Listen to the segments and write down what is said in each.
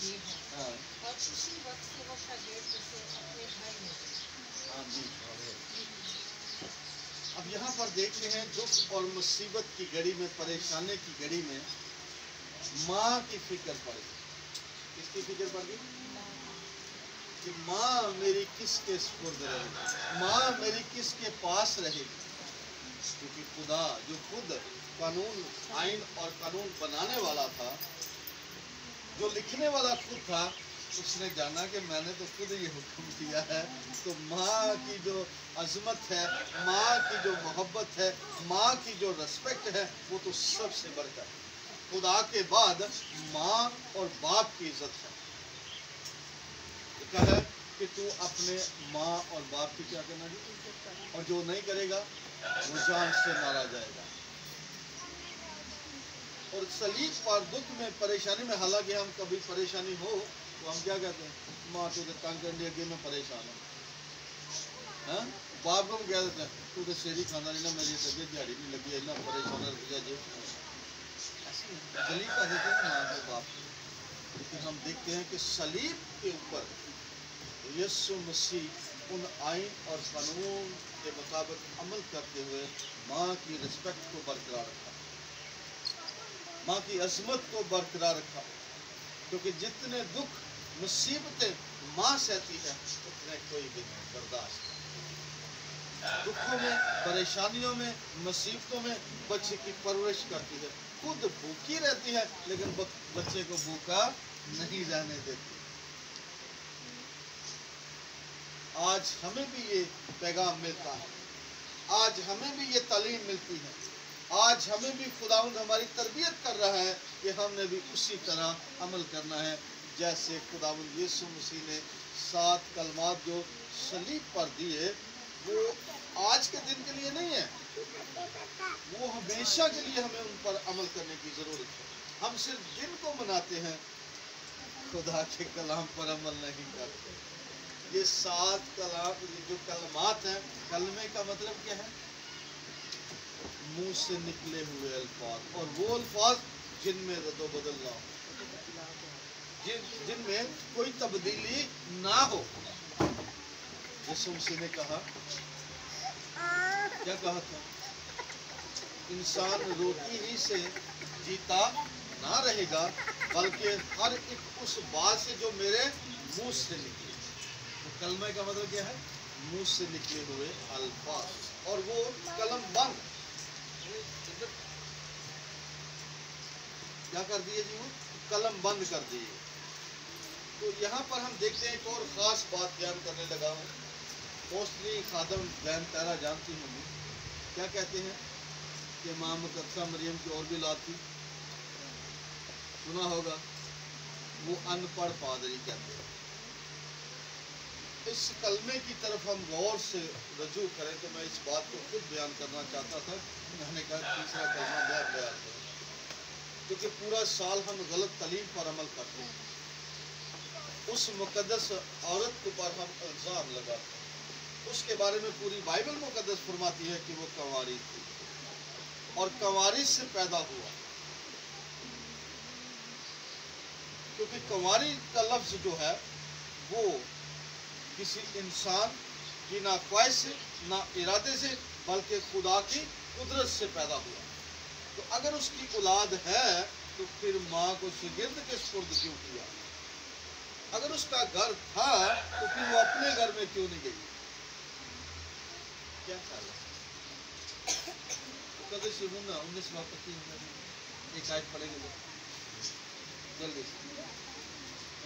ये है। हाँ और उसी वक्त से वो शागिर्द से अपने घर में हाँ जी। अब यहाँ पर देखते हैं दुख और मुसीबत की घड़ी में, परेशानी की घड़ी में माँ की फिक्र पड़ी। किसकी फिक्र पड़ गई? कि माँ मेरी किसके सुपुर्द रहेगी, माँ मेरी किसके पास रहेगी। क्योंकि खुदा जो खुद कानून, आइन और कानून बनाने वाला था, जो लिखने वाला खुद था, उसने जाना कि मैंने तो खुद ये हुक्म दिया है। तो माँ की जो अजमत है, माँ की जो मोहब्बत है, माँ की जो रिस्पेक्ट है, वो तो सबसे बढ़कर है। खुदा के बाद माँ और बाप की इज्जत है। लिखा है कि तू अपने माँ और बाप की क्या करना है, और जो नहीं करेगा वो जान से मारा जाएगा। और सलीब पर दुख में, परेशानी में, हालांकि हम कभी परेशानी हो तो हम क्या कहते हैं, माँ तुझे तंग करने लगी, मैं परेशान हूँ। हाँ? बाप को क्या देते हैं, तू तो शेरी खाना नहीं ना, मेरी तबीयत दिहाड़ी नहीं लगी है ना, परेशान रखा जी। सलीब का देते हैं माँ को, बाप को। लेकिन हम देखते हैं कि सलीब के ऊपर यीशु मसीह उन आइन और कानून के मुताबिक अमल करते हुए माँ की रिस्पेक्ट को बरकरार रखा, माँ की अजमत को बरकरार रखा। क्योंकि जितने दुख मुसीबतें माँ सहती है, उतने कोई भी नहीं बर्दाश्त करता। दुखों में, परेशानियों में, मुसीबतों में बच्चे की परवरिश करती है, खुद भूखी रहती है लेकिन बच्चे को भूखा नहीं रहने देती। आज हमें भी ये पैगाम मिलता है, आज हमें भी ये तालीम मिलती है, आज हमें भी खुदावंद हमारी तरबियत कर रहा है कि हमने भी उसी तरह अमल करना है जैसे खुदावंद यीशु मसीह ने 7 कलमात जो सलीब पर दिए, वो आज के दिन के लिए नहीं है, वो हमेशा के लिए हमें उन पर अमल करने की ज़रूरत है। हम सिर्फ दिन को मनाते हैं, खुदा के कलाम पर अमल नहीं करते। ये 7 कलाम जो कलमात हैं, कलमे का मतलब क्या है? मुंह से निकले हुए अल्फाज, और वो अल्फाज जिनमें रद्दो बदल ना हो, जिनमें कोई तब्दीली ना हो। यीशु मसीह ने कहा, क्या कहा था? इंसान रोटी ही से जीता ना रहेगा, बल्कि हर एक उस बात से जो मेरे मुंह से निकले। तो कलमे का मतलब क्या है? मुंह से निकले हुए अल्फाज, और वो कलम बंद क्या कर दिए जी? वो कलम बंद कर दिए। तो यहाँ पर हम देखते हैं एक और ख़ास बात बयान करने लगा हूँ। मोस्टली खादम बयान तारा जानती होंगी, क्या कहते हैं कि माँ मुकद्दसा मरियम की और भी औलाद थी, सुना होगा, वो अनपढ़ पादरी कहते हैं। इस कलमे की तरफ हम गौर से रजू करें तो मैं इस बात को खुद बयान करना चाहता था। मैंने कहा तीसरा कलमा बयान करें, क्योंकि पूरा साल हम गलत तालीम पर अमल करते हैं, उस मुकद्दस औरत के ऊपर हम इल्ज़ाम लगाते हैं। उसके बारे में पूरी बाइबल मुकद्दस फरमाती है कि वो कंवारी थी और कंवारी से पैदा हुआ। क्योंकि कंवारी का लफ्ज़ जो है वो किसी इंसान की ना ख्वाहिश से, ना इरादे से, बल्कि खुदा की कुदरत से पैदा हुआ। तो अगर उसकी औलाद है तो फिर माँ को शागिर्द के सुपुर्द क्यों किया? अगर उसका घर था तो फिर वो अपने घर में क्यों नहीं गई? क्या ख्याल है? तो कदर से 19 वापस एक आयत पढ़ेंगे जल्दी से।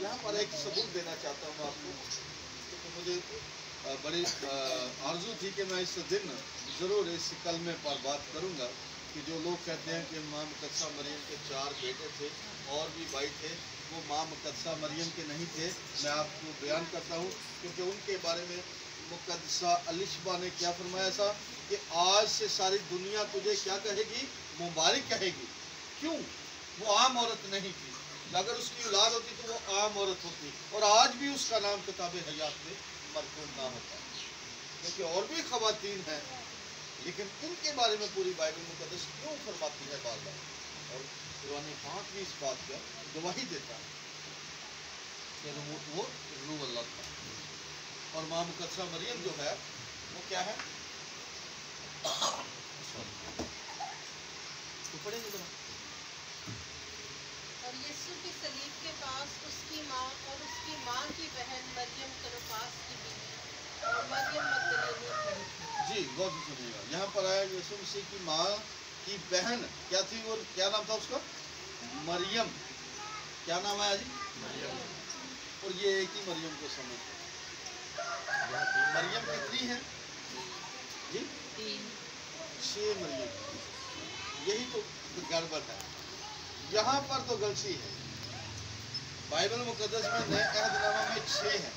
यहाँ पर एक सबूत देना चाहता हूँ आपको, क्योंकि मुझे बड़ी आरज़ू थी कि मैं इस दिन ज़रूर इस कलमे पर बात करूँगा कि जो लोग कहते हैं कि माँ मुकद्दसा मरियम के 4 बेटे थे और भी भाई थे, वो माँ मुकद्दसा मरियम के नहीं थे। मैं आपको बयान करता हूँ, क्योंकि उनके बारे में मुकद्दसा अलिशबा ने क्या फरमाया था कि आज से सारी दुनिया तुझे क्या कहेगी? मुबारक कहेगी। क्यों? वो आम औरत नहीं थी, अगर उसकी औलाद होती तो वो आम औरत होती, और आज भी उसका नाम किताब हयात में मरकूम ना होता। क्योंकि और भी ख़वातीन हैं, लेकिन इनके बारे में पूरी बाइबल मुकद्दस क्यों फरमाती है बार बार? और कुरान पाक भी इस बात का गवाही देता है। कि वो रूह अल्लाह था। और माँ मुकद्दसा मरियम जो है वो क्या है? तो पढ़ेंगे जरा। और यीशु की सलीब के पास उसकी माँ और उसकी माँ की बहन मरियम क्लोपास की बीवी और मरियम मगदलीनी खड़ी थी। जी गौर से सुनिएगा, यहाँ पर आया यीशु मसीह की माँ की बहन क्या थी, और क्या नाम था उसका? मरियम। क्या नाम है जी? मरियम। और ये एक ही मरियम को समझते। मरियम कितनी है जी? 6 मरियम। यही तो गड़बड़ है, यहाँ पर तो गलती है। बाइबल मुकद्दस में नए अहदनामा में 6 है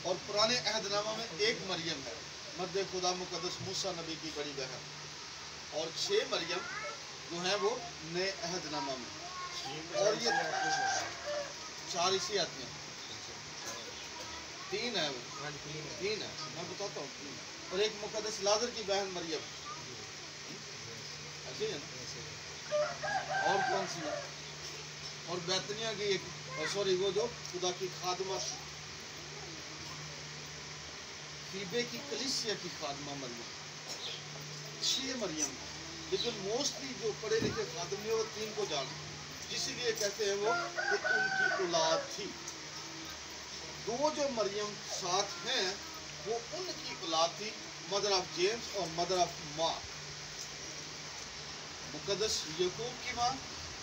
और पुराने अहदनामा में 1 मरियम है, मध्य खुदा मुकद्दस मूसा नबी की बड़ी बहन। और 6 मरियम जो है वो नए अहदनामा में, और ये 4 इसी आदमी हैं। 3 है वो, 3 है, मैं बताता हूँ 3 है। और एक मुकद्दस लाजर की बहन मरियम, ऐसे है ना? और कौन सी है? और बैतनिया की एक, सॉरी वो जो खुदा की खादमा थी, फीबे की कलीसिया की खादमा मरियम। 6 मरियम, लेकिन मोस्टली जो पढ़े लिखे खादम है वो 3 को जानते, इसीलिए कहते हैं वो कि उनकी औलाद थी। 2 जो मरियम साथ हैं वो उनकी औलाद थी, मदर ऑफ जेम्स और मदर ऑफ मार्क। मुकद्दस याकूब की माँ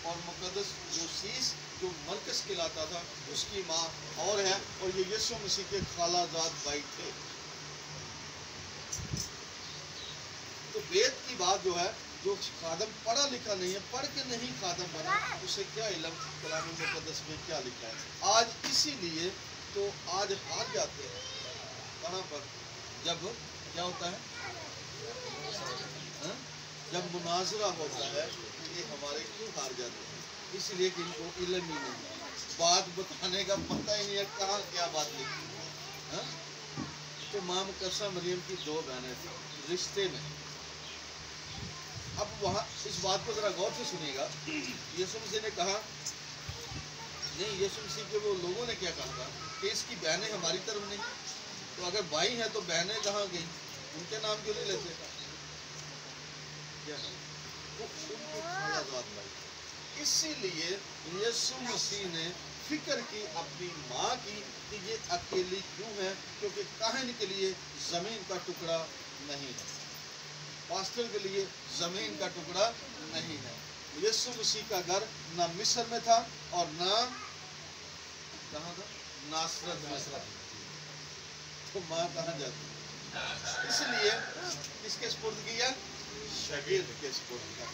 और मुकद्दस योसीस जो मरकस कहलाता था उसकी माँ और है, और ये यीशु मसीह के खालाजाद भाई थे। तो वेद की बात जो है, जो खादम पढ़ा लिखा नहीं है, पढ़ के नहीं खादम बना, उसे क्या इल्म कलाम मुकद्दस में क्या लिखा है। आज इसीलिए तो आज हार जाते हैं। कहाँ पर? जब क्या होता है? हा? जब मुनाजरा होता है, ये हमारे क्यों हार जाते हैं? इसलिए कि इनको इल्म ही नहीं है, बात बताने का पता ही नहीं है कहाँ क्या बात लिखी है। तो माँ मुकद्दसा मरियम की 2 बहनें थी रिश्ते में। अब वहाँ इस बात को जरा गौर से सुनिएगा। यीशु मसीह ने कहा नहीं, यीशु मसीह के वो लोगों ने क्या कहा था कि इसकी बहनें हमारी तरफ नहीं, तो अगर भाई हैं तो बहनें कहाँ गई? उनके नाम क्यों नहीं लेते? क्या वो उनके खालाजाद भाई। इसीलिए यीशु मसीह ने फिक्र की अपनी माँ की कि ये अकेली क्यों है, क्योंकि कहने के लिए जमीन का टुकड़ा नहीं है, पास्टर के लिए जमीन का टुकड़ा नहीं है। यीशु मसीह का घर ना मिस्र में था और ना कहाँ था? नासरत में। तो माँ कहाँ जाती? इसलिए किसके सुपुर्द किया? शागिर्द के सुपुर्द किया।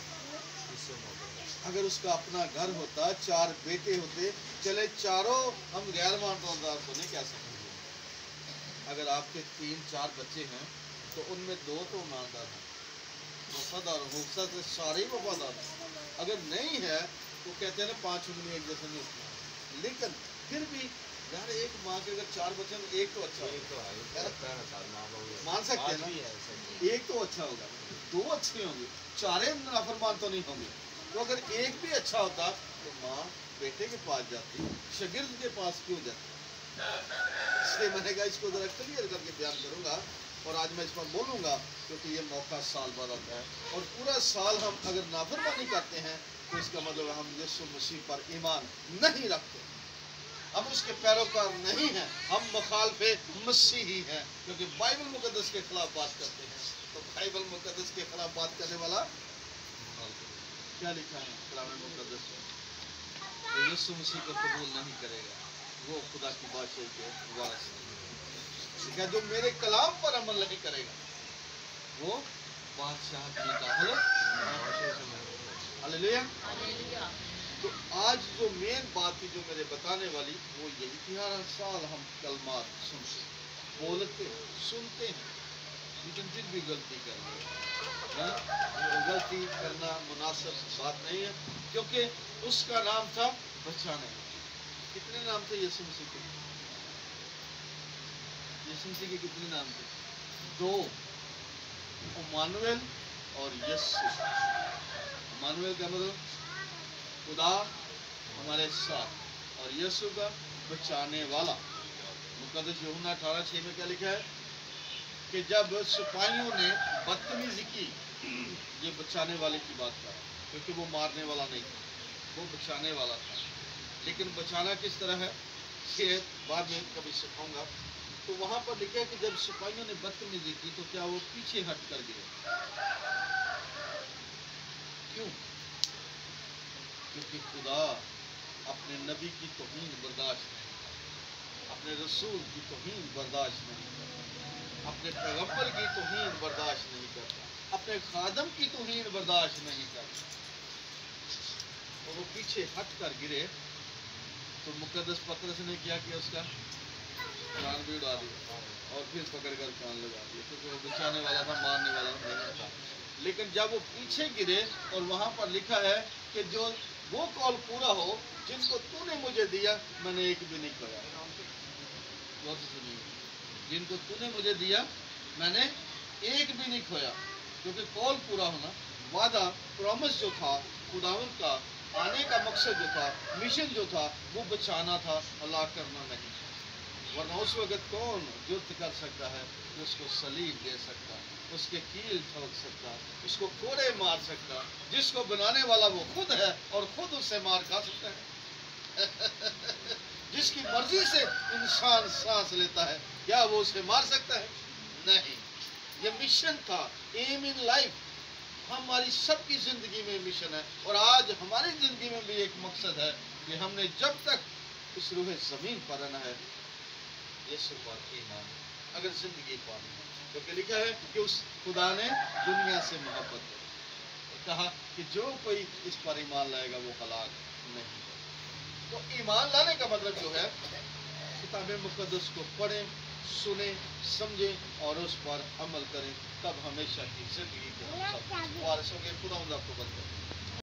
अगर उसका अपना घर होता, 4 बेटे होते, चले चारों हम गैर ईमानदार को नहीं कह सकते। अगर आपके 3-4 बच्चे हैं तो उनमें 2 तो ईमानदार हैं, वफादार हो सकते, सारे ही वफादार हैं। अगर नहीं है तो कहते हैं ना 5 उंगली एक जैसे नहीं होती। लेकिन फिर भी यार एक माँ के अगर 4 बच्चे हैं, 1 तो अच्छा होगा, मान सकते हैं ना, 1 तो अच्छा होगा, 2 अच्छे होंगे, 4 नाफरमान तो नहीं होंगे। तो अगर 1 भी अच्छा होता तो माँ बेटे के पास जाती, शागिर्द के पास क्यों जाती? इसलिए मैंने कहा इसको जरा क्लियर करके बयान करूंगा, और आज मैं इस पर बोलूंगा क्योंकि ये मौका साल भर आता है, और पूरा साल हम अगर नाफरमानी करते हैं तो इसका मतलब हम यीशु मसीह पर ईमान नहीं रखते, हम उसके पैरोकार नहीं हैं, हम मुखालफे मसीही हैं, क्योंकि बाइबल मुकद्दस के खिलाफ बात करते हैं। तो बाइबल मुकद्दस के खिलाफ बात करने वाला क्या लिखा है कलाम मुकद्दस में? तो यीशु मसीह को कबूल नहीं करेगा, वो खुदा की बादशाही के वारिस नहीं है। जो मेरे कलाम पर अमल नहीं करेगा वो बादशाह की दाखिल। हालेलुया। तो आज जो मेन बात थी जो मेरे बताने वाली वो यही थी, हर साल हम कलमात सुनते, बोलते, सुनते हैं, लेकिन फिर भी गलती करते हैं। गलती करना मुनासिब बात नहीं है, क्योंकि उसका नाम था बचाने। कितने नाम थे यीशु मसीह के? यीशु मसीह के कितने नाम थे? 2, इम्मानुएल और यीशु। इम्मानुएल का मतलब खुदा हमारे साथ, और यीशु का बचाने वाला। मुकद्दस यूहन्ना 18:6 में क्या लिखा है कि जब सिपाहियों ने बदतमीजी की, ये बचाने वाले की बात कर रहा है, क्योंकि वो मारने वाला नहीं था, वो बचाने वाला था। लेकिन बचाना किस तरह है ये बाद में कभी सिखाऊंगा। तो वहां पर लिखा है कि जब सिपाहियों ने बदतमीजी की तो क्या वो पीछे हट कर गिरे। क्यों? क्योंकि खुदा अपने नबी की तौहीन बर्दाश्त नहीं करता, अपने रसूल की तौहीन बर्दाश्त नहीं करता, अपने पैगंबर की तौहीन बर्दाश्त नहीं करता, अपने खादम की तौहीन बर्दाश्त नहीं करता। और वो पीछे हट कर गिरे तो मुकद्दस पतरस ने क्या किया, उसका कान भी उड़ा दिया और फिर पकड़ कर कान लगा दिया, क्योंकि वो बचाने वाला था, मारने वाला नहीं था। लेकिन जब वो पीछे गिरे और वहां पर लिखा है कि जो वो कॉल पूरा हो जिनको तूने मुझे दिया, मैंने एक भी नहीं खोया। बहुत सुनिए, जिनको तूने मुझे दिया मैंने एक भी नहीं खोया, क्योंकि कॉल पूरा होना, वादा प्रॉमिस जो था, खुदावंद का आने का मकसद जो था, मिशन जो था, वो बचाना था, हलाक करना नहीं। वरना उस वक्त कौन युद्ध कर सकता है जो उसको सलीब दे सकता, उसके कील ठोक सकता, उसको कोड़े मार सकता, जिसको बनाने वाला वो खुद है और खुद उससे मार खा सकता है। जिसकी मर्जी से इंसान सांस लेता है, क्या वो उसे मार सकता है? नहीं। ये मिशन था, एम इन लाइफ। हमारी सबकी जिंदगी में मिशन है, और आज हमारी जिंदगी में भी एक मकसद है कि हमने जब तक इस रूह जमीन पर रहना है, यीशु पर ईमान, अगर जिंदगी पानी है, क्योंकि लिखा है कि उस खुदा ने दुनिया से मोहब्बत की, कहा कि जो कोई इस पर ईमान लाएगा वो हलाक नहीं होगा। तो ईमान लाने का मतलब जो है, किताब मुकद्दस को पढ़ें, सुने, समझें और उस पर अमल करें, तब हमेशा की जिंदगी के हम सब वारिस होंगे। खुदा आपको बरकत दे।